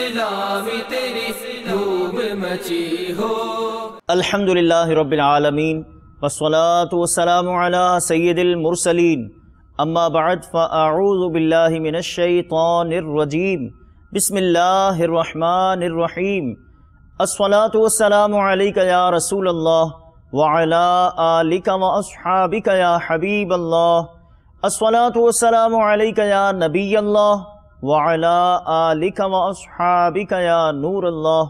اسلام تیری دھوم مچی ہو۔ الحمدللہ رب العالمین والصلاة والسلام علی سید المرسلین، اما بعد فاعوذ باللہ من الشیطان الرجیم، بسم اللہ الرحمن الرحیم۔ الصلاة والسلام علیک یا رسول اللہ وعلی آلک واصحابک یا حبیب اللہ۔ الصلاة والسلام علیک یا نبی اللہ وعلی آلک واصحابک یا نور اللہ۔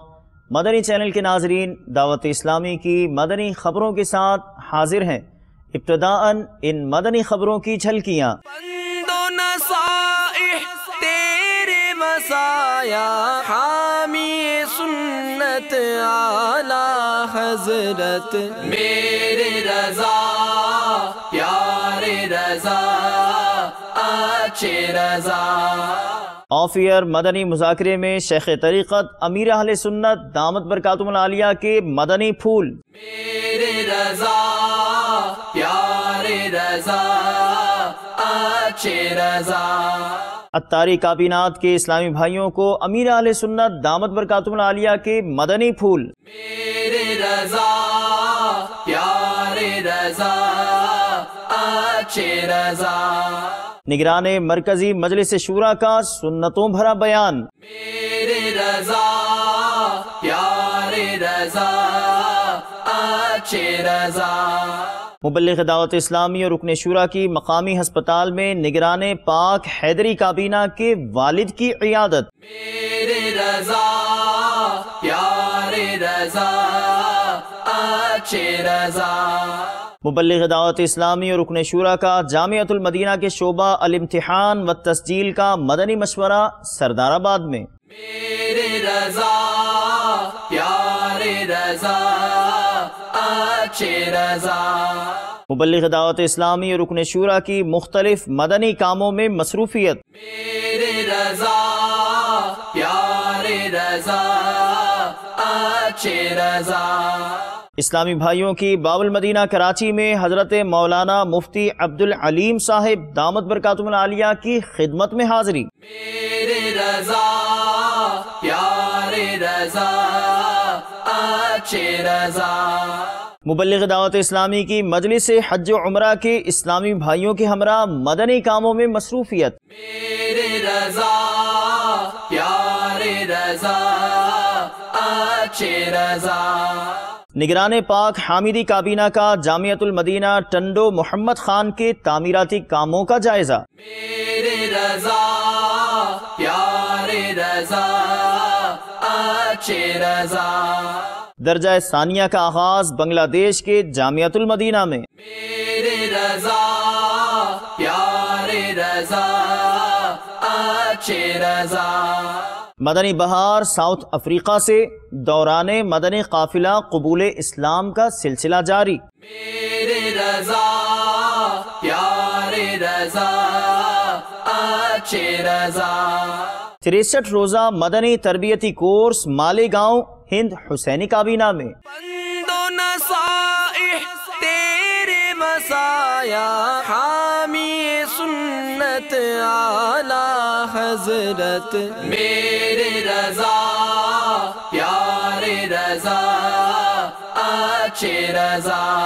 مدنی چینل کے ناظرین، دعوت اسلامی کی مدنی خبروں کے ساتھ حاضر ہیں۔ ابتداءً ان مدنی خبروں کی جھلکیاں۔ پند و نصائح تیرے وصایا، حامی سنت اعلی حضرت، میرے رضا پیارے رضا اچھے رضا۔ آف ایئر مدنی مذاکرے میں شیخ طریقت امیر اہل سنت دامت برکاتہم العالیہ کے مدنی پھول۔ میرے رضا پیارے رضا اچھے رضا۔ اتاری کابینات کے اسلامی بھائیوں کو امیر اہل سنت دامت برکاتہم العالیہ کے مدنی پھول۔ میرے رضا پیارے رضا اچھے رضا۔ نگران مرکزی مجلس شورا کا سنتوں بھرا بیان۔ میرے رضا پیارے رضا اچھے رضا۔ مبلغ دعوت اسلامی اور رکن شورا کی مقامی ہسپتال میں نگران پاک حیدری کابینہ کے والد کی عیادت۔ میرے رضا پیارے رضا اچھے رضا۔ مبلغ دعوت اسلامی اور رکن شورا کا جامعۃ المدینہ کے شعبہ الامتحان و تسجیل کا مدنی مشورہ سردار آباد میں۔ میرے رضا پیارے رضا اچھے رضا۔ مبلغ دعوت اسلامی اور رکن شورا کی مختلف مدنی کاموں میں مصروفیت۔ میرے رضا پیارے رضا اچھے رضا۔ اسلامی بھائیوں کی باب المدینہ کراچی میں حضرت مولانا مفتی عبدالعلیم صاحب دامت برکاتہم العالیہ کی خدمت میں حاضری۔ میرے رضا پیارے رضا اچھے رضا۔ مبلغ دعوت اسلامی کی مجلس حج و عمرہ کے اسلامی بھائیوں کے ہمراہ مدنی کاموں میں مصروفیت۔ میرے رضا پیارے رضا اچھے رضا۔ نگران پاک حامدی کابینہ کا جامعۃ المدینہ ٹنڈو محمد خان کے تعمیراتی کاموں کا جائزہ۔ میرے رضا پیارے رضا اچھے رضا۔ درجہ ثانیہ کا آغاز بنگلہ دیش کے جامعۃ المدینہ میں۔ میرے رضا پیارے رضا اچھے رضا۔ مدنی بہار ساؤتھ افریقہ سے دوران مدنی قافلہ قبول اسلام کا سلسلہ جاری۔ میرے رضا پیارے رضا اچھے رضا۔ 63 روزہ مدنی تربیتی کورس مالیگاؤں ہند حسینی کابینہ میں۔ پند و نصائح تیرے وصایا، حامی سنت اعلی حضرت، میرے رضا پیارے رضا اچھے رضا۔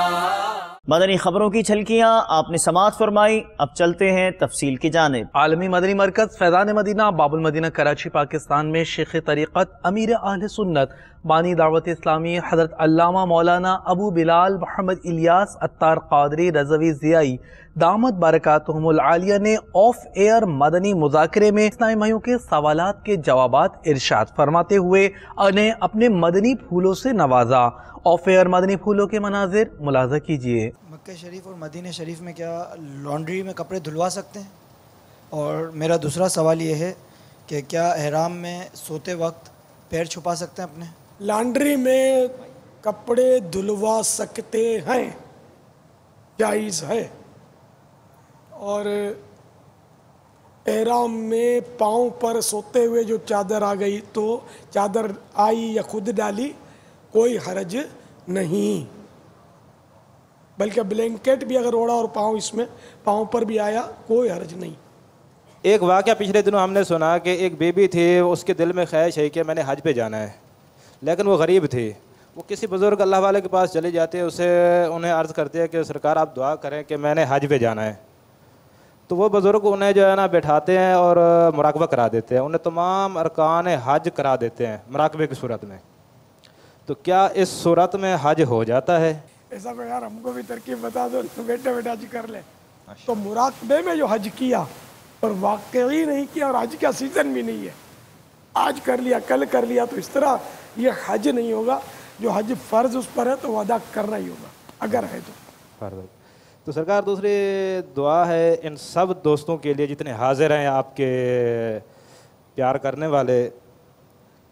مدنی خبروں کی جھلکیاں آپ نے سماعت فرمائی، اب چلتے ہیں تفصیل کی جانب۔ عالمی مدنی مرکز فیضان مدینہ باب المدینہ کراچی پاکستان میں شیخ طریقت امیر اہل سنت بانی دعوت اسلامی حضرت علامہ مولانا ابو بلال محمد الیاس اتار قادری رضوی ضیائی دامت برکاتہم العالیہ نے آف ایئر مدنی مذاکرے میں اسلامی بھائیوں کے سوالات کے جوابات ارشاد فرماتے ہوئے انہیں اپنے مدنی پھولوں سے نوازا۔ آف ایئر مدنی پھولوں کے مناظر ملاحظہ کیجیے۔ مکہ شریف اور مدینہ شریف میں کیا لانڈری میں کپڑے دھلوا سکتے ہیں؟ اور میرا دوسرا سوال یہ ہے کہ کیا احرام میں سوتے وقت پیر چھپا سکتے ہیں اپنے؟ لانڈری میں کپڑے دھلوا سکتے ہیں، جائز ہے۔ اور احرام میں پاؤں پر سوتے ہوئے جو چادر آ گئی تو چادر آئی یا خود ڈالی کوئی حرج نہیں، بلکہ بلینکٹ بھی اگر اوڑا اور پاؤں اس میں پاؤں پر بھی آیا کوئی حرج نہیں۔ ایک واقعہ پچھلے دنوں ہم نے سنا کہ ایک بیوی تھی، اس کے دل میں خواہش ہے کہ میں نے حج پہ جانا ہے، لیکن وہ غریب تھی. وہ کسی بزرگ اللہ والے کے پاس چلی جاتی ہے، انہیں عرض کرتی ہے کہ سرکار آپ دعا کریں کہ میں نے حج پہ جانا ہے. تو وہ بزرگ انہیں جو ہے نا بٹھاتے ہیں اور مراقبہ کرا دیتے ہیں، انہیں تمام ارکان حج کرا دیتے ہیں مراقبے کی صورت میں. تو کیا اس صورت میں حج ہو جاتا ہے؟ ایسا کہ یار ہم کو بھی ترکیب بتا دو، بیٹے بیٹا حج کر لیں. تو مراقبے میں جو حج کیا اور واقعی نہیں کیا اور حج کا سیزن بھی نہیں ہے، آج کر لیا کل کر لیا، تو اس طرح یہ حج نہیں ہوگا. جو حج فرض اس پر ہے تو وہ ادا کرنا ہی ہوگا اگر ہے تو فرض. تو سرکار دوسری دعا ہے ان سب دوستوں کے لیے جتنے حاضر ہیں، آپ کے پیار کرنے والے،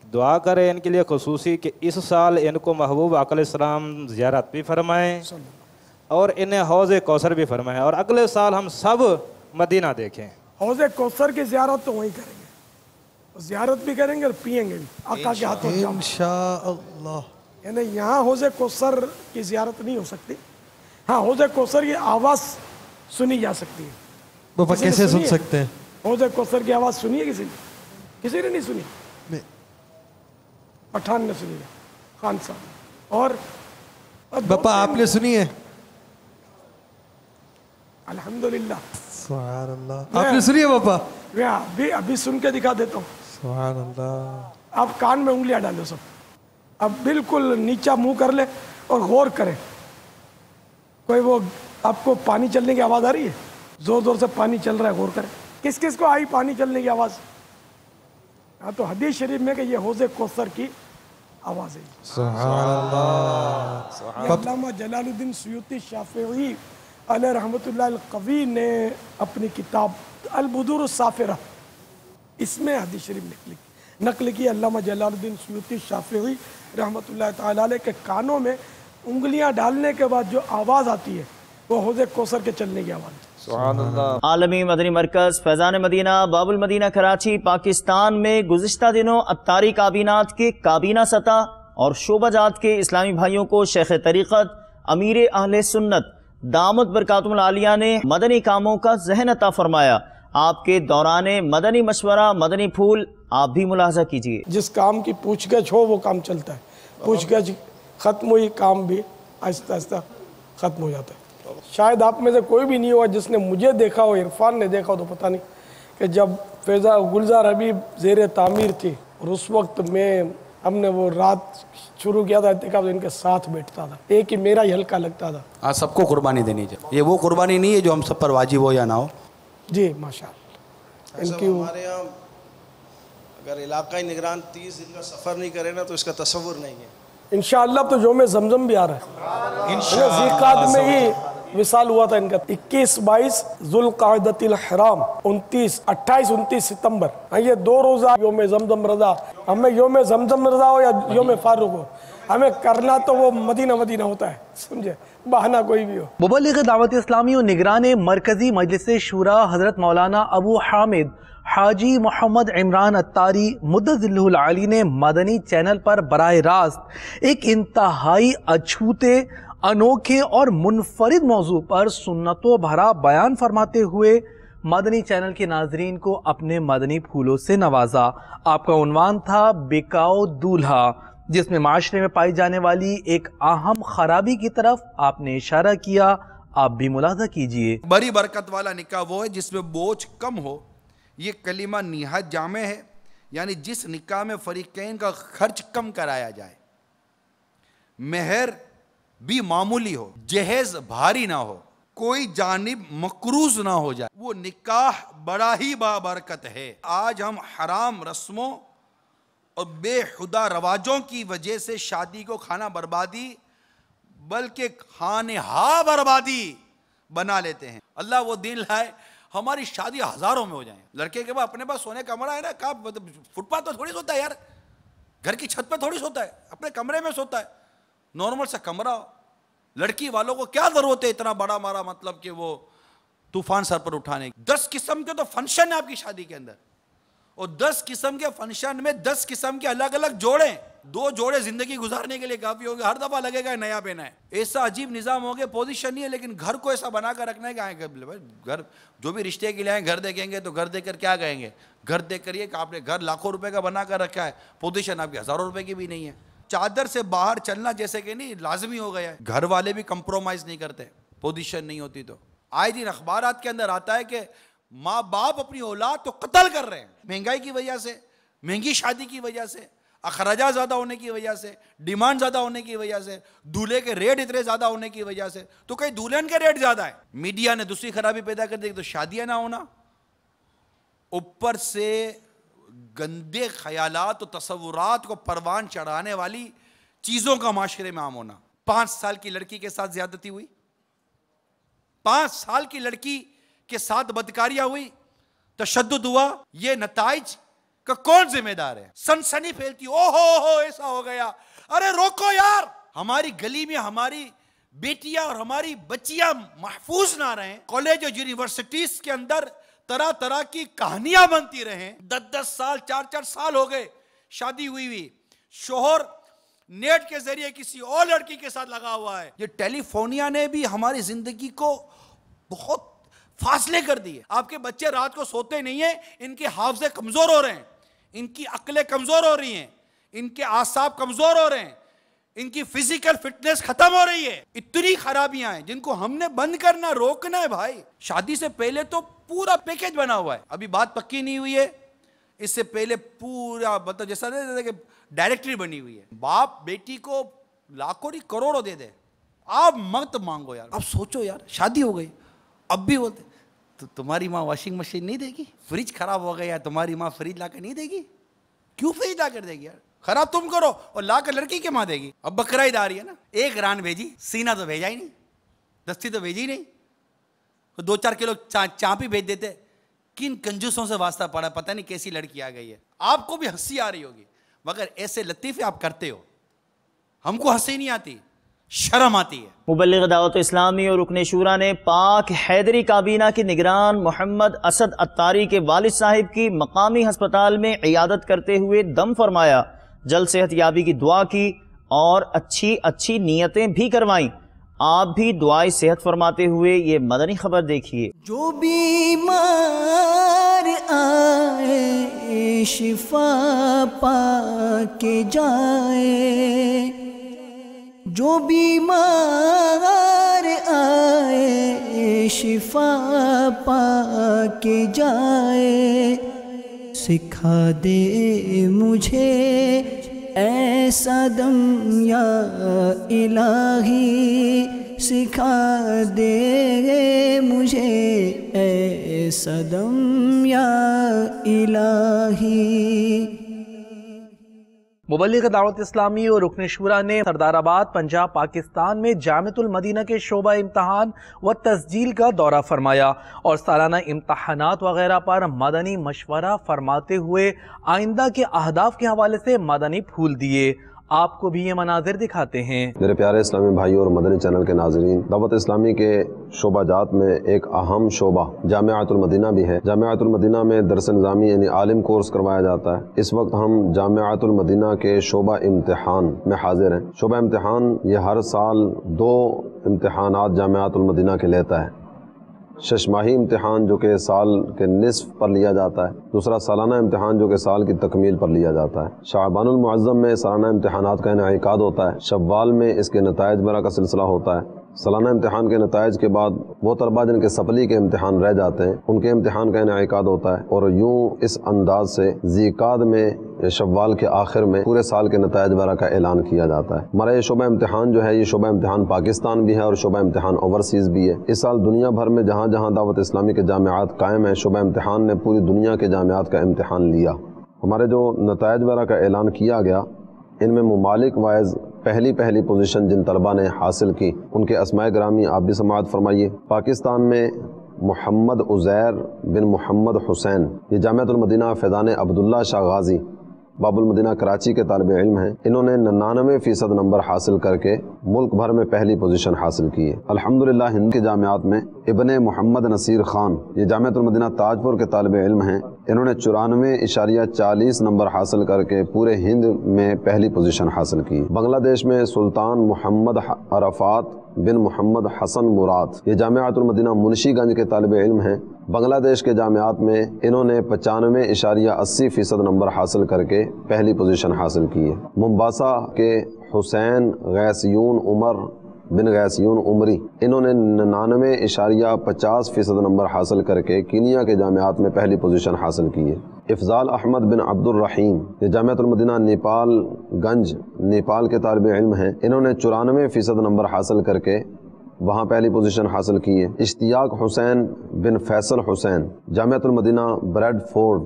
دعا کریں ان کے لیے خصوصی کہ اس سال ان کو محبوب آقا علیہ السلام زیارت بھی فرمائیں اور انہیں حوض کوثر بھی فرمائیں، اور اگلے سال ہم سب مدینہ دیکھیں. حوض کوثر کی زیارت تو وہیں کریں گے، زیارت بھی کریں گے اور پیئیں گے بھی آقا کے ہاتھوں سے انشاءاللہ. یعنی یہاں حوض کوثر کی زیارت نہیں ہو سکتی، ہاں حوض کوثر کی آواز سنی جا سکتی ہے. بابا کیسے سن سکتے ہیں؟ حوض کوثر کی آواز سنی ہے کسی نے نہیں سنی؟ پٹھان نے سنی ہے، خان صاحب. اور باپا آپ نے سنی ہے؟ الحمدللہ سبحان اللہ. آپ نے سنی ہے باپا؟ میں ابھی سن کے دکھا دیتا ہوں. سبحان اللہ. آپ کان میں انگلیاں ڈالو سب، اب بالکل نیچا منہ کر لے اور غور کریں. کوئی وہ آپ کو پانی چلنے کی آواز آ رہی ہے؟ زور زور سے پانی چل رہا ہے، غور کریں. کس کس کو آئی پانی چلنے کی آواز؟ ہاں تو حدیث شریف میں کہ یہ حوض کوثر کی آواز ہے. سبحان اللہ. علامہ جلال الدین سیوطی شافعی علیہ رحمۃ اللہ القوی نے اپنی کتاب البدور الصافرہ اس میں حدیث شریف نقل کی. علامہ جلال الدین سیوطی شافعی رحمۃ اللہ تعالی علیہ کے کانوں میں انگلیاں ڈالنے کے بعد جو آواز آتی ہے وہ حوض کوثر کے چلنے کی آواز ہے. سبحان اللہ. عالمی مدنی مرکز فیضان مدینہ باب المدینہ کراچی پاکستان میں گزشتہ دنوں اتاری کابینات کے کابینہ سطح اور شعبہ جات کے اسلامی بھائیوں کو شیخ طریقت امیر اہل سنت دامت برکاتہم العالیہ نے مدنی کاموں کا ذہن عطا فرمایا. آپ کے دوران مدنی مشورہ مدنی پھول آپ بھی ملاحظہ کیجئے. جس کام کی پوچھ گچھ ہو وہ کام چلتا ہے، پوچھ گچھ ختم ہوئی کام بھی آہستہ آہستہ ختم ہو جاتا ہے. شاید آپ میں سے کوئی بھی نہیں ہوا جس نے مجھے دیکھا ہو، عرفان نے دیکھا ہو تو پتہ نہیں کہ جب فیضا گلزار حبیب زیر تعمیر تھی اور اس وقت میں ہم نے وہ رات شروع کیا تھا دیکھا تو ان کے ساتھ بیٹھتا تھا، ایک ہی میرا ہی ہلکا لگتا تھا. ہاں سب کو قربانی دینی چاہیے، یہ وہ قربانی نہیں ہے جو ہم سب پر واجب ہو یا نہ ہو. جی ماشاءاللہ. ان کی ہمارے یہاں اگر علاقائی نگران 30 دن کا سفر نہیں کرے نا تو اس کا تصور نہیں ہے. انشاءاللہ تو یوم زمزم بھی آ رہا ہے، ذیقعد میں ہی وصال ہوا تھا ان کا 21-22 ذوالقعدۃ الحرام، 28-29 ستمبر. یہ 2 روزہ یوم زمزم رضا. ہمیں یوم زمزم رضا ہو یا یوم فاروق ہو، ہمیں کرنا تو وہ مدینہ مدینہ ہوتا ہے، سمجھے، بہانہ کوئی بھی ہو. مبلغ دعوت اسلامی و نگران مرکزی مجلس شورا حضرت مولانا ابو حامد حاجی محمد عمران اتاری مدظلہ العالی نے مدنی چینل پر براہ راست ایک انتہائی اچھوتے، انوکھے اور منفرد موضوع پر سنتوں بھرا بیان فرماتے ہوئے مدنی چینل کے ناظرین کو اپنے مدنی پھولوں سے نوازا. آپ کا عنوان تھا بکاؤ دولہا، جس میں معاشرے میں پائی جانے والی ایک اہم خرابی کی طرف آپ نے اشارہ کیا. آپ بھی ملاحظہ کیجئے. بڑی برکت والا نکاح وہ ہے جس میں بوجھ کم ہو. یہ کلمہ نہایت جامع ہے، یعنی جس نکاح میں فریقین کا خرچ کم کرایا جائے، مہر بھی معمولی ہو، جہیز بھاری نہ ہو، کوئی جانب مقروض نہ ہو جائے، وہ نکاح بڑا ہی بابرکت ہے. آج ہم حرام رسموں اور بے خدا رواجوں کی وجہ سے شادی کو کھانا بربادی بلکہ خانہا بربادی بنا لیتے ہیں. اللہ وہ دن لائے ہماری شادی ہزاروں میں ہو جائیں. لڑکے کے بعد اپنے پاس سونے کا کمرہ ہے نا، کہاں فٹ پاتھ پہ تھوڑی سوتا ہے یار، گھر کی چھت پہ تھوڑی سوتا ہے، اپنے کمرے میں سوتا ہے، نارمل سا کمرہ. لڑکی والوں کو کیا ضرورت ہے اتنا بڑا مارا مطلب کہ وہ طوفان سر پر اٹھانے کی. 10 قسم کے تو فنکشن ہے آپ کی شادی کے اندر، اور 10 قسم کے فنکشن میں 10 قسم کے الگ الگ جوڑے، 2 جوڑے زندگی گزارنے کے لیے کافی ہوں گے، ہر دفعہ لگے گا نیا پہنا ہے. ایسا عجیب نظام ہو گیا، پوزیشن نہیں ہے، لیکن گھر کو ایسا بنا کر رکھنا ہے کہ آئیں گھر جو بھی رشتے کے لیے آئیں گھر دیکھیں گے تو گھر دیکھ کر کیا کہیں گے؟ گھر دیکھ کر یہ کہ آپ نے گھر لاکھوں روپے کا بنا کر رکھا ہے، پوزیشن آپ کی ہزاروں روپے کی بھی نہیں ہے. چادر سے باہر چلنا جیسے کہ نہیں لازمی ہو گیا ہے. گھر والے بھی کمپرومائز نہیں کرتے پوزیشن نہیں ہوتی تو. آئے دن اخبارات کے اندر آتا ہے کہ ماں باپ اپنی اولاد تو قتل کر رہے ہیں مہنگائی کی وجہ سے، مہنگی شادی کی وجہ سے، اخراجات زیادہ ہونے کی وجہ سے، ڈیمانڈ زیادہ ہونے کی وجہ سے، دولہے کے ریٹ اتنے زیادہ ہونے کی وجہ سے. تو کہیں دولہن کے ریٹ زیادہ ہے. میڈیا نے دوسری خرابی پیدا کر دی تو شادیاں نہ ہونا، اوپر سے گندے خیالات و تصورات کو پروان چڑھانے والی چیزوں کا معاشرے میں عام ہونا. 5 سال کی لڑکی کے ساتھ زیادتی ہوئی، 5 سال کی لڑکی کے ساتھ بدکاریاں ہوئی، تشدد ہوا. یہ نتائج کا کون ذمہ دار ہے؟ سنسنی پھیلتی، او ہو ایسا ہو گیا. ارے روکو یار، ہماری گلی میں ہماری بیٹیاں اور ہماری بچیاں محفوظ نہ رہیں. کالج اور یونیورسٹیز کے اندر طرح طرح کی کہانیاں بنتی رہیں. 10 سال 4 سال ہو گئے شادی ہوئی، شوہر نیٹ کے ذریعے کسی اور لڑکی کے ساتھ لگا ہوا ہے. یہ ٹیلی فونیا نے بھی ہماری زندگی کو بہت فاصلے کر دیے. آپ کے بچے رات کو سوتے نہیں ہیں، ان کے حافظے کمزور ہو رہے ہیں، ان کی عقلیں کمزور ہو رہی ہیں، ان کے اعصاب کمزور ہو رہے ہیں، ان کی فزیکل فٹنس ختم ہو رہی ہے. اتنی خرابیاں ہیں جن کو ہم نے بند کرنا، روکنا ہے بھائی. شادی سے پہلے تو پورا پیکج بنا ہوا ہے، ابھی بات پکی نہیں ہوئی ہے. اس سے پہلے پورا مطلب جیسا کہ ڈائریکٹری بنی ہوئی ہے. باپ بیٹی کو لاکھوں نہیں کروڑوں دے دے، آپ مت مانگو یار. اب سوچو یار، شادی ہو گئی، اب بھی بولتے تو تمہاری ماں واشنگ مشین نہیں دے گی؟ فریج خراب ہو گیا، تمہاری ماں فریج لا کر نہیں دے گی؟ کیوں فریج لا کر دے گی یار؟ خراب تم کرو اور لا کر لڑکی کے ماں دے گی. اب بقرعید آ رہی ہے نا، 1 ران بھیجی، سینہ تو بھیجا ہی نہیں، دستی تو بھیجی نہیں، 2-4 کلو چانپی بھیج دیتے. کن کنجوسوں سے واسطہ پڑا، پتہ نہیں کیسی لڑکی آ گئی ہے. آپ کو بھی ہنسی آ رہی ہوگی مگر ایسے لطیفے آپ کرتے ہو، ہم کو ہنسی نہیں آتی، شرم آتی ہے. مبلغ دعوت اسلامی اور رکن شورا نے پاک حیدری کابینہ کے نگران محمد اسد اتاری کے والد صاحب کی مقامی ہسپتال میں عیادت کرتے ہوئے دم فرمایا، جلد صحت یابی کی دعا کی اور اچھی نیتیں بھی کروائیں. آپ بھی دعائیں صحت فرماتے ہوئے یہ مدنی خبر دیکھیے. جو بیمار آئے شفا پا کے جائے، جو بیمار آئے شفا پا کے جائے، سکھا دے مجھے ایسا دم یا الہی، سکھا دے مجھے ایسا دم یا الہی. مبلغ دعوت اسلامی اور رکن شورا نے سردار آباد پنجاب پاکستان میں جامعۃ المدینہ کے شعبہ امتحان و تسجیل کا دورہ فرمایا اور سالانہ امتحانات وغیرہ پر مدنی مشورہ فرماتے ہوئے آئندہ کے اہداف کے حوالے سے مدنی پھول دیے. آپ کو بھی یہ مناظر دکھاتے ہیں. میرے پیارے اسلامی بھائیوں اور مدنی چینل کے ناظرین، دعوت اسلامی کے شعبہ جات میں ایک اہم شعبہ جامعۃ المدینہ بھی ہے. جامعۃ المدینہ میں درس نظامی یعنی عالم کورس کروایا جاتا ہے. اس وقت ہم جامعۃ المدینہ کے شعبہ امتحان میں حاضر ہیں. شعبہ امتحان یہ ہر سال 2 امتحانات جامعۃ المدینہ کے لیتا ہے. 6 ماہی امتحان جو کہ سال کے نصف پر لیا جاتا ہے، دوسرا سالانہ امتحان جو کہ سال کی تکمیل پر لیا جاتا ہے. شعبان المعظم میں سالانہ امتحانات کا انعقاد ہوتا ہے. شوال میں اس کے نتائج برآ کا سلسلہ ہوتا ہے. سالانہ امتحان کے نتائج کے بعد وہ طلباء جن کے سپلی کے امتحان رہ جاتے ہیں ان کے امتحان کا انعقاد ہوتا ہے. اور یوں اس انداز سے ذیقعد میں شوال کے آخر میں پورے سال کے نتائج برآ کا اعلان کیا جاتا ہے. ہمارا یہ شعبہ امتحان جو ہے، یہ شعبہ امتحان پاکستان بھی ہے اور شعبہ امتحان اوورسیز بھی ہے. اس سال دنیا بھر میں جہاں جہاں دعوت اسلامی کے جامعات قائم ہیں، شعبہ امتحان نے پوری دنیا کے جامعات کا امتحان لیا. ہمارے جو نتائج برآ کا اعلان کیا گیا، ان میں ممالک وائز پہلی پوزیشن جن طلباء نے حاصل کی ان کے اسماء گرامی آپ بھی سماعت فرمائیے. پاکستان میں محمد عزیر بن محمد حسین، یہ جامعۃ المدینہ فیضان عبداللہ شاہ غازی باب المدینہ کراچی کے طالب علم ہیں. انہوں نے 99% نمبر حاصل کر کے ملک بھر میں پہلی پوزیشن حاصل کی ہے. الحمدللہ ہند کے جامعات میں ابن محمد نصیر خان، یہ جامعۃ المدینہ تاج پور کے طالب علم ہیں، انہوں نے 94.40 نمبر حاصل کر کے پورے ہند میں پہلی پوزیشن حاصل کی۔ بنگلہ دیش میں سلطان محمد عرفات بن محمد حسن مراد، یہ جامعۃ المدینہ منشی گنج کے طالب علم ہیں۔ بنگلہ دیش کے جامعات میں انہوں نے 95.80% نمبر حاصل کر کے پہلی پوزیشن حاصل کی ہے۔ ممباسا کے حسین غیثیون عمر بن غیثیون عمری، انہوں نے 99.50% نمبر حاصل کر کے کینیا کے جامعات میں پہلی پوزیشن حاصل کی ہے۔ افضال احمد بن عبد الرحیم، یہ جامعۃ المدینہ نیپال گنج نیپال کے طالب علم ہیں، انہوں نے 94% نمبر حاصل کر کے وہاں پہلی پوزیشن حاصل کی ہے۔ اشتیاق حسین بن فیصل حسین، جامعۃ المدینہ بریڈ فورڈ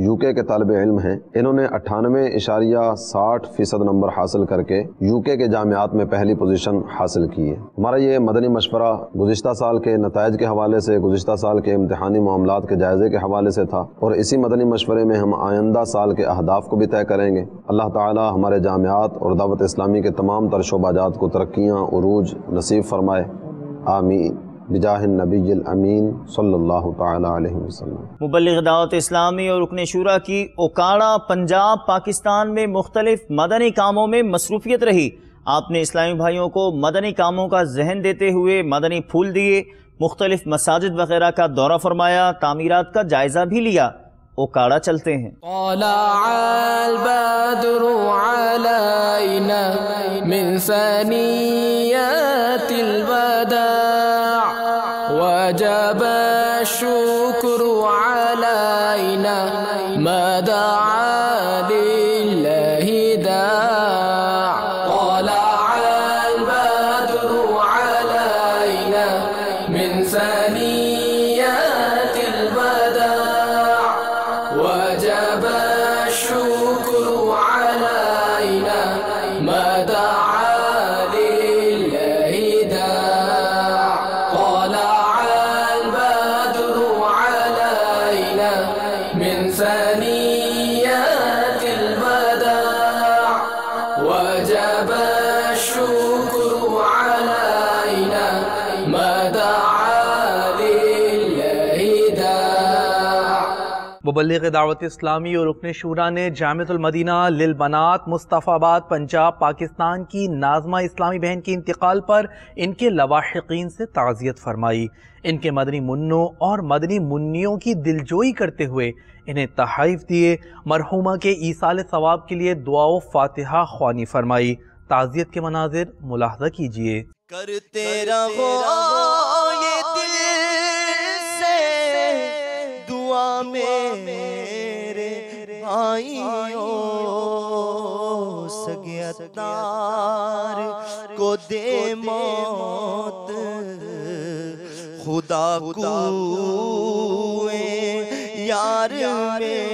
UK کے طالب علم ہیں، انہوں نے 98.60% نمبر حاصل کر کے UK کے جامعات میں پہلی پوزیشن حاصل کی ہے۔ ہمارا یہ مدنی مشورہ گزشتہ سال کے نتائج کے حوالے سے، گزشتہ سال کے امتحانی معاملات کے جائزے کے حوالے سے تھا، اور اسی مدنی مشورے میں ہم آئندہ سال کے اہداف کو بھی طے کریں گے۔ اللہ تعالی ہمارے جامعات اور دعوت اسلامی کے تمام تر شعبہ جات کو ترقیاں عروج نصیب فرمائے، آمین، بجاہ النبی الامین صلی اللہ تعالی علیہ وسلم۔ مبلغ دعوت اسلامی اور رکن شورا کی اوکاڑا پنجاب پاکستان میں مختلف مدنی کاموں میں مصروفیت رہی۔ آپ نے اسلامی بھائیوں کو مدنی کاموں کا ذہن دیتے ہوئے مدنی پھول دیے، مختلف مساجد وغیرہ کا دورہ فرمایا، تعمیرات کا جائزہ بھی لیا۔ اوکاڑا چلتے ہیں۔ طلع البدر علينا من ثنيات الوداع وجب الشكر علينا ما دعا لله داع طلع البدر علينا من ثنيات الوداع وجب الشكر علينا ما دعا لله داع طلع البدر علينا من ثنيات الوداع وجب الشكر علينا ما دعا لله داع۔ مبلغ دعوت اسلامی اور رکن شورا نے جامعۃ المدینہ للبنات مصطفی آباد پنجاب پاکستان کی ناظمہ اسلامی بہن کے انتقال پر ان کے لواحقین سے تعزیت فرمائی۔ ان کے مدنی منوں اور مدنی منیوں کی دلجوئی کرتے ہوئے انہیں تحائف دیے۔ مرحومہ کے ایصال ثواب کے لیے دعا و فاتحہ خوانی فرمائی۔ تعزیت کے مناظر ملاحظہ کیجیے۔ کرتے رہو یہ دل سے دعا میرے بھائیوں، سگے اتار کو دے موت، خدا کوئے یار میں۔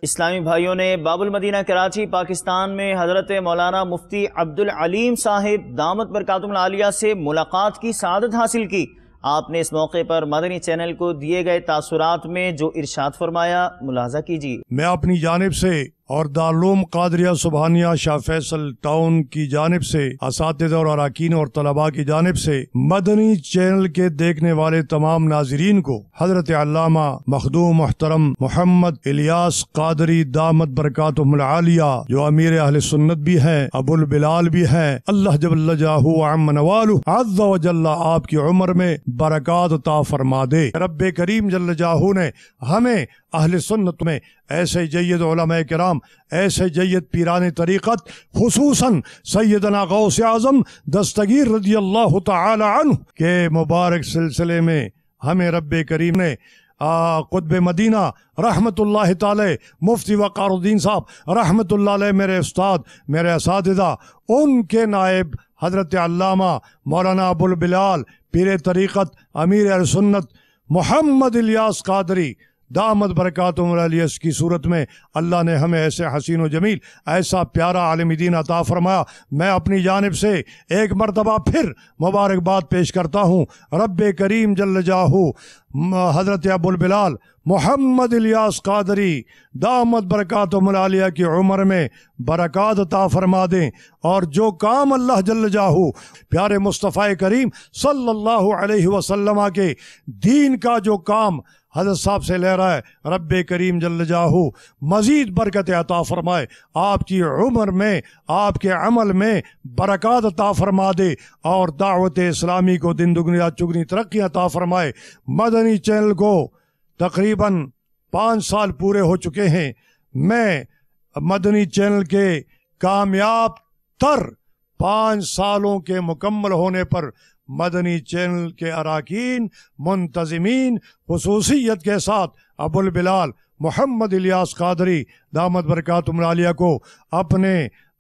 اسلامی بھائیوں نے باب المدینہ کراچی پاکستان میں حضرت مولانا مفتی عبدالعلیم صاحب دامت برکاتہم العالیہ سے ملاقات کی سعادت حاصل کی۔ آپ نے اس موقع پر مدنی چینل کو دیے گئے تاثرات میں جو ارشاد فرمایا ملاحظہ کیجیے۔ میں اپنی جانب سے اور دارالعلوم قادریہ سبحانیہ شاہ فیصل ٹاؤن کی جانب سے، اساتذہ اور اراکین اور طلباء کی جانب سے مدنی چینل کے دیکھنے والے تمام ناظرین کو حضرت علامہ مخدوم محترم محمد الیاس قادری دامت برکاتہم العالیہ، جو امیر اہل سنت بھی ہیں، ابو البلال بھی ہیں، اللہ جل جلالہ وعم نوالہ عز و جل آپ کی عمر میں برکات عطا فرما دے۔ رب کریم جل جلالہ نے ہمیں اہل سنت میں ایسے جید علماء کرام، ایسے جید پیران طریقت، خصوصاً سیدنا غوث اعظم دستگیر رضی اللہ تعالی عنہ کے مبارک سلسلے میں ہمیں رب کریم نے قطب مدینہ رحمت اللہ تعالی، مفتی وقار الدین صاحب رحمت اللہ علیہ، میرے استاد، میرے اساتذہ، ان کے نائب حضرت علامہ مولانا ابو البلال پیر طریقت امیر اہل سنت محمد الیاس قادری دامت برکاتہم العالیہ کی صورت میں اللہ نے ہمیں ایسے حسین و جمیل، ایسا پیارا عالم دین عطا فرمایا۔ میں اپنی جانب سے ایک مرتبہ پھر مبارکباد پیش کرتا ہوں رب کریم جل جلالہ حضرت ابو البلال محمد الیاس قادری دامت برکاتہم العالیہ کی عمر میں برکات عطا فرما دیں، اور جو کام اللہ جل جلالہ پیارے مصطفیٰ کریم صلی اللہ علیہ وسلم کے دین کا جو کام حضرت صاحب سے لے رہا ہے رب کریم جل جاہو مزید برکت عطا فرمائے، آپ کی عمر میں آپ کے عمل میں برکات عطا فرما دے، اور دعوت اسلامی کو دن دگنی رات چگنی ترقی عطا فرمائے۔ مدنی چینل کو تقریباً 5 سال پورے ہو چکے ہیں۔ میں مدنی چینل کے کامیاب تر 5 سالوں کے مکمل ہونے پر مدنی چینل کے اراکین منتظمین خصوصیت کے ساتھ ابو البلال محمد الیاس قادری دامت برکاتہم العالیہ کو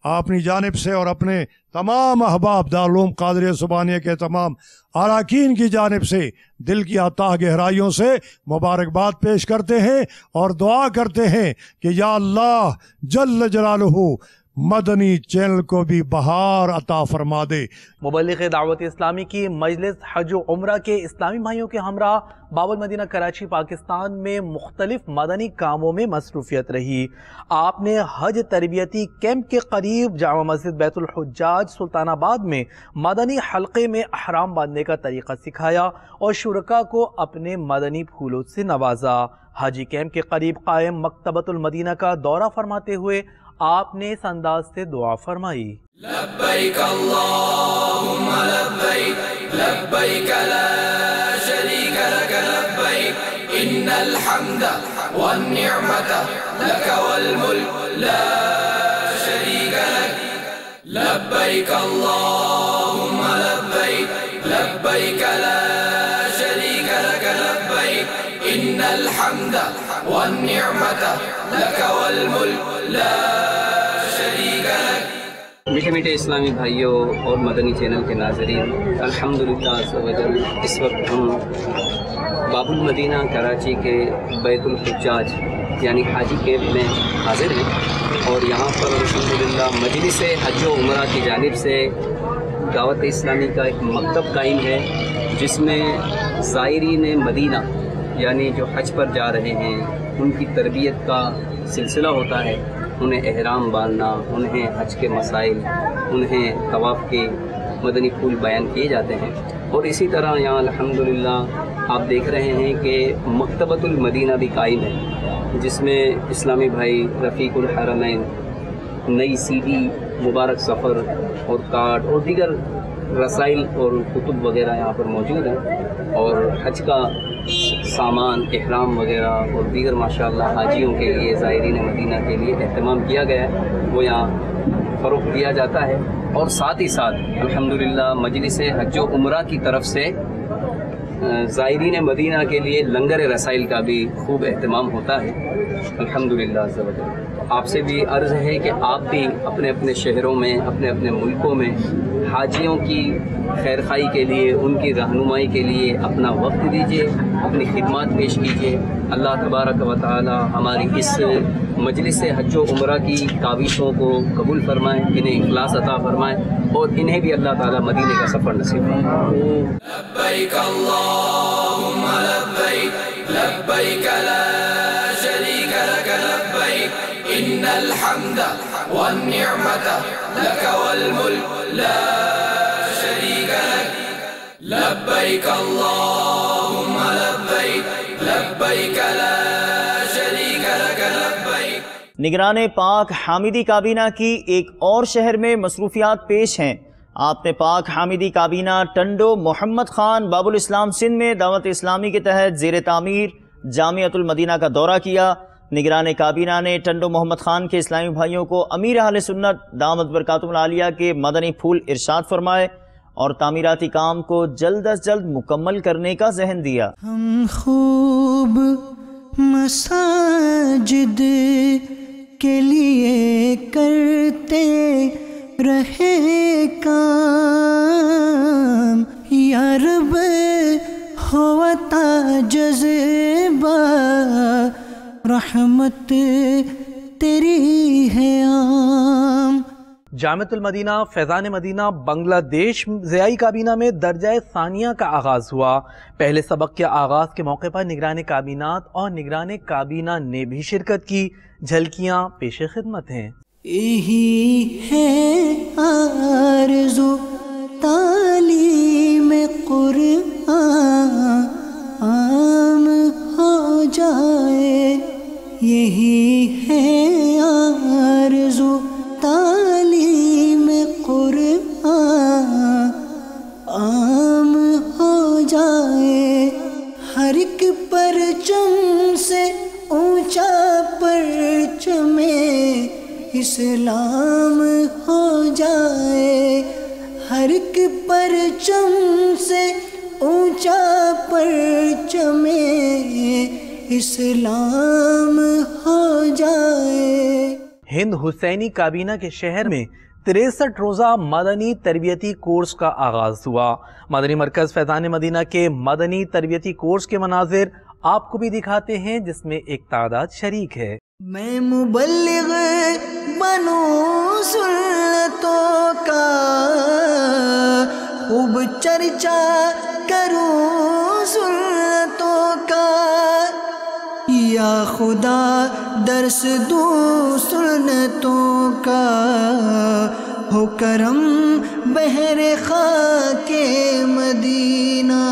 اپنی جانب سے اور اپنے تمام احباب دارالعلوم قادریہ سبحانیہ کے تمام اراکین کی جانب سے دل کی اتاہ گہرائیوں سے مبارکباد پیش کرتے ہیں اور دعا کرتے ہیں کہ یا اللہ جل جلالہ مدنی چینل کو بھی بہار عطا فرما دے۔ مبلغ دعوت اسلامی کی مجلس حج و عمرہ کے اسلامی بھائیوں کے ہمراہ باب المدینہ کراچی پاکستان میں مختلف مدنی کاموں میں مصروفیت رہی۔ آپ نے حج تربیتی کیمپ کے قریب جامع مسجد بیت الحجاج سلطان آباد میں مدنی حلقے میں احرام باندھنے کا طریقہ سکھایا اور شرکاء کو اپنے مدنی پھولوں سے نوازا۔ حاجی کیمپ کے قریب قائم مکتبۃ المدینہ کا دورہ فرماتے ہوئے آپ نے اس انداز سے دعا فرمائی۔ لبیک اللہم لبیک لبیک لا شریک لک لبیک ان الحمد والنعمت لک والملک لا شریک لک لبیک اللہم لبیک لبیک لا شریک لک لبیک ان الحمد والنعمت لک والملک لا میٹھے میٹھے اسلامی بھائیوں اور مدنی چینل کے ناظرین، الحمدللہ عزوجل اس وقت ہم باب المدینہ کراچی کے بیت الحجاج یعنی حاجی کیمپ میں حاضر ہیں، اور یہاں پر الحمدللہ مجلس حج و عمرہ کی جانب سے دعوت اسلامی کا ایک مکتب قائم ہے، جس میں زائرین مدینہ یعنی جو حج پر جا رہے ہیں ان کی تربیت کا سلسلہ ہوتا ہے، انہیں احرام باندھنا، انہیں حج کے مسائل، انہیں طواف کے مدنی پھول بیان کیے جاتے ہیں۔ اور اسی طرح یہاں الحمدللہ آپ دیکھ رہے ہیں کہ مکتبۃ المدینہ بھی قائم ہے، جس میں اسلامی بھائی رفیق الحرمین نئی CD مبارک سفر اور کارڈ اور دیگر رسائل اور کتب وغیرہ یہاں پر موجود ہیں، اور حج کا سامان، احرام وغیرہ اور دیگر ماشاءاللہ حاجیوں کے لیے، زائرین مدینہ کے لیے اہتمام کیا گیا ہے، وہ یہاں فروخت کیا جاتا ہے۔ اور ساتھ ہی ساتھ الحمدللہ مجلس حج و عمرہ کی طرف سے زائرین مدینہ کے لیے لنگر رسائل کا بھی خوب اہتمام ہوتا ہے الحمدللہ عز و جل۔ آپ سے بھی عرض ہے کہ آپ بھی اپنے اپنے شہروں میں، اپنے اپنے ملکوں میں حاجیوں کی خیر خواہی کے لیے، ان کی رہنمائی کے لیے اپنا وقت دیجیے، اپنی خدمات پیش کیجیے۔ اللہ تبارک و تعالی ہماری اس مجلس حج و عمرہ کی کاوشوں کو قبول فرمائے، انہیں اخلاص عطا فرمائے، اور انہیں بھی اللہ تعالی مدینے کا سفر نصیب فرمائے۔ لبیک اللہم لبیک لبیک لا شریک لک لبیک ان الحمد والنعمت لک والملک لا شریک لک لبیک اللہم لبیک لبیک لا شریک لک لبیک۔ نگران پاک حامدی کابینہ کی ایک اور شہر میں مصروفیات پیش ہیں۔ آپ نے پاک حامدی کابینہ ٹنڈو محمد خان باب الاسلام سندھ میں دعوت اسلامی کے تحت زیر تعمیر جامعۃ المدینہ کا دورہ کیا۔ نگران کابینہ نے ٹنڈو محمد خان کے اسلامی بھائیوں کو امیر اہل سنت دامت برکاتہم العالیہ کے مدنی پھول ارشاد فرمائے اور تعمیراتی کام کو جلد از جلد مکمل کرنے کا ذہن دیا۔ ہم خوب مساجد کے لیے کرتے رہے کام، یا رب ہوتا جذبہ رحمت تیری ہے عام۔ جامعۃ المدینہ فیضان مدینہ بنگلہ دیش ضیائی کابینہ میں درجہ ثانیہ کا آغاز ہوا۔ پہلے سبق کے آغاز کے موقع پر نگران کابینات اور نگران کابینہ نے بھی شرکت کی، جھلکیاں پیش خدمت ہیں۔ یہی ہے آرزو تعلیم قرآن عام ہو اسلام ہو جائے، ہر ایک پرچم سے اونچا پرچم اسلام ہو جائے۔ ہند حسینی کابینہ کے شہر میں 63 روزہ مدنی تربیتی کورس کا آغاز ہوا۔ مدنی مرکز فیضان مدینہ کے مدنی تربیتی کورس کے مناظر آپ کو بھی دکھاتے ہیں، جس میں ایک تعداد شریک ہے۔ میں مبلغ بنوں سنتوں کا، خوب چرچا کروں سنتوں کا، یا خدا درس دوں سنتوں کا، ہو کرم بحر خاک مدینہ۔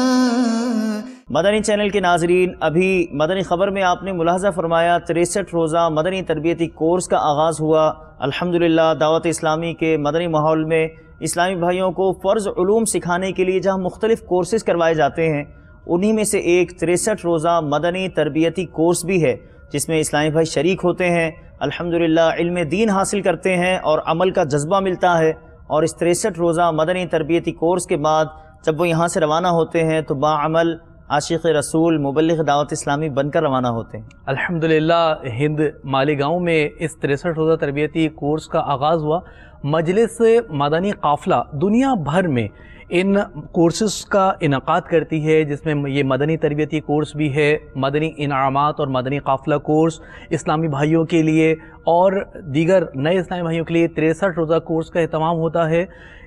مدنی چینل کے ناظرین، ابھی مدنی خبر میں آپ نے ملاحظہ فرمایا 63 روزہ مدنی تربیتی کورس کا آغاز ہوا۔ الحمدللہ دعوت اسلامی کے مدنی ماحول میں اسلامی بھائیوں کو فرض علوم سکھانے کے لیے جہاں مختلف کورسز کروائے جاتے ہیں، انہی میں سے ایک 63 روزہ مدنی تربیتی کورس بھی ہے، جس میں اسلامی بھائی شریک ہوتے ہیں، الحمدللہ علم دین حاصل کرتے ہیں اور عمل کا جذبہ ملتا ہے۔ اور اس 63 روزہ مدنی تربیتی کورس کے بعد جب وہ یہاں سے روانہ ہوتے ہیں تو باعمل عاشق رسول مبلغ دعوت اسلامی بن کر روانہ ہوتے ہیں۔ الحمدللہ ہند مالیگاؤں میں اس 63 روزہ تربیتی کورس کا آغاز ہوا۔ مجلس مدنی قافلہ دنیا بھر میں ان کورسز کا انعقاد کرتی ہے، جس میں یہ مدنی تربیتی کورس بھی ہے، مدنی انعامات اور مدنی قافلہ کورس اسلامی بھائیوں کے لیے اور دیگر نئے اسلامی بھائیوں کے لیے 63 روزہ کورس کا اہتمام ہوتا ہے۔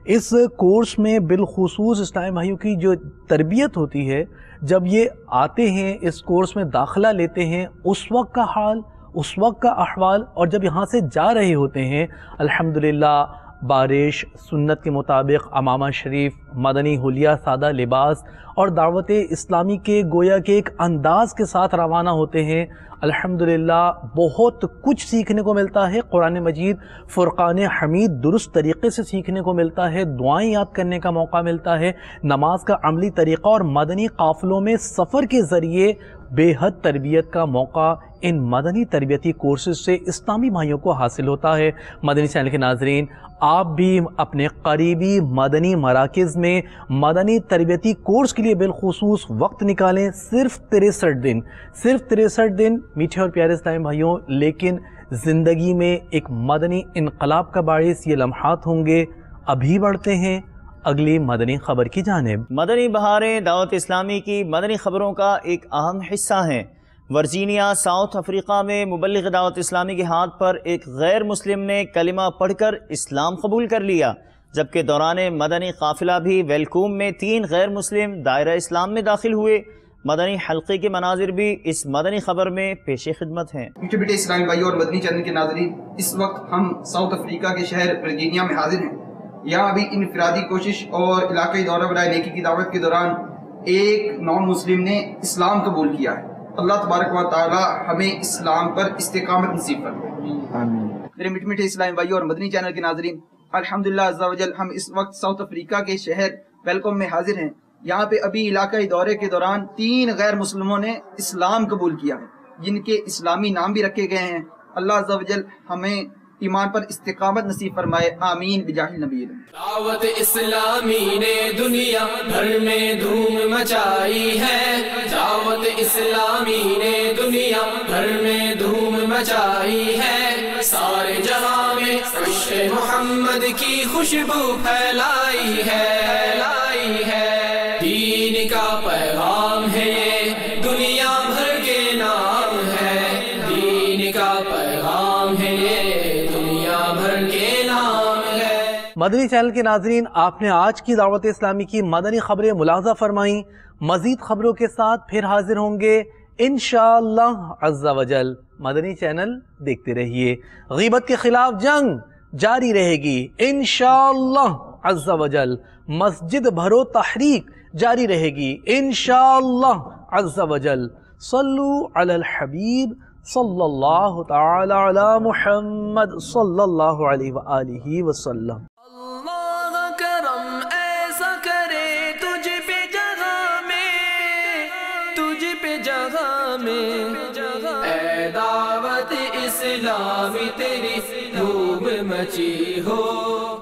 اس کورس میں بالخصوص اسلامی بھائیوں کی جو تربیت ہوتی ہے، جب یہ آتے ہیں اس کورس میں داخلہ لیتے ہیں، اس وقت کا حال، اس وقت کا احوال، اور جب یہاں سے جا رہے ہوتے ہیں الحمدللہ بارش سنت کے مطابق امامہ شریف، مدنی حلیہ سادہ لباس اور دعوت اسلامی کے گویا کے ایک انداز کے ساتھ روانہ ہوتے ہیں۔ الحمدللہ بہت کچھ سیکھنے کو ملتا ہے، قرآن مجید فرقان حمید درست طریقے سے سیکھنے کو ملتا ہے، دعائیں یاد کرنے کا موقع ملتا ہے، نماز کا عملی طریقہ اور مدنی قافلوں میں سفر کے ذریعے بے حد تربیت کا موقع ان مدنی تربیتی کورسز سے اسلامی بھائیوں کو حاصل ہوتا ہے۔ مدنی چینل کے ناظرین، آپ بھی اپنے قریبی مدنی مراکز میں مدنی تربیتی کورس کے لیے بالخصوص وقت نکالیں۔ صرف 63 دن میٹھے اور پیارے اسلامی بھائیوں، لیکن زندگی میں ایک مدنی انقلاب کا باعث یہ لمحات ہوں گے۔ ابھی بڑھتے ہیں اگلی مدنی خبر کی جانب۔ مدنی بہاریں دعوت اسلامی کی مدنی خبروں کا ایک اہم حصہ ہیں۔ ورجینیا ساؤتھ افریقہ میں مبلغ دعوت اسلامی کے ہاتھ پر ایک غیر مسلم نے کلمہ پڑھ کر اسلام قبول کر لیا، جبکہ دوران مدنی قافلہ بھی ویلکوم میں 3 غیر مسلم دائرہ اسلام میں داخل ہوئے۔ مدنی حلقے کے مناظر بھی اس مدنی خبر میں پیش خدمت ہیں۔ میٹھے بیٹے اسلامی بھائیوں اور مدنی چینل کے ناظرین، اس وقت ہم ساؤتھ افریقہ کے شہر ورجینیا میں حاضر ہیں۔ یہاں ابھی انفرادی کوشش اور علاقائی دورہ برائے نیکی کی دعوت کے دوران ایک نان مسلم نے اسلام قبول کیا ہے۔ اللہ تبارک و تعالی ہمیں اسلام پر استقامت نصیب فرمائے، آمین۔ میرے میٹھے میٹھے اسلامی بھائیوں اور مدنی چینل کے ناظرین، الحمدللہ عز و جل ہم اس وقت ساؤتھ افریقہ کے شہر ویلکوم میں حاضر ہیں۔ یہاں پہ ابھی علاقائی دورے کے دوران 3 غیر مسلموں نے اسلام قبول کیا ہے، جن کے اسلامی نام بھی رکھے گئے ہیں۔ اللہ عز و جل ہمیں ایمان پر استقامت نصیب فرمائے، آمین بجاہ نبی۔ دعوت اسلامی نے دنیا بھر میں دھوم مچائی ہے، دعوت اسلامی نے دنیا بھر میں دھوم مچائی ہے، سارے جہاں میں عشق محمد کی خوشبو پھیلائی ہے، دین کا پیغام ہے یہ دنیا بھر کے نام ہے، دین کا پیغام ہے یہ دنیا بھر کے نام ہے۔ مدنی چینل کے ناظرین، آپ نے آج کی دعوت اسلامی کی مدنی خبریں ملاحظہ فرمائیں۔ مزید خبروں کے ساتھ پھر حاضر ہوں گے انشاءاللہ عز و جل۔ مدنی چینل دیکھتے رہیے۔ غیبت کے خلاف جنگ جاری رہے گی انشاءاللہ عز و جل۔ مسجد بھرو تحریک جاری رہے گی انشاءاللہ عز و جل۔ صلو علی الحبیب صلی اللہ تعالی علی محمد صلی اللہ علیہ وآلہ وسلم۔ اللہ کرم ایسا کرے تجھ پہ جگہ میں، اے دعوت اسلامی تیری مچی ہو.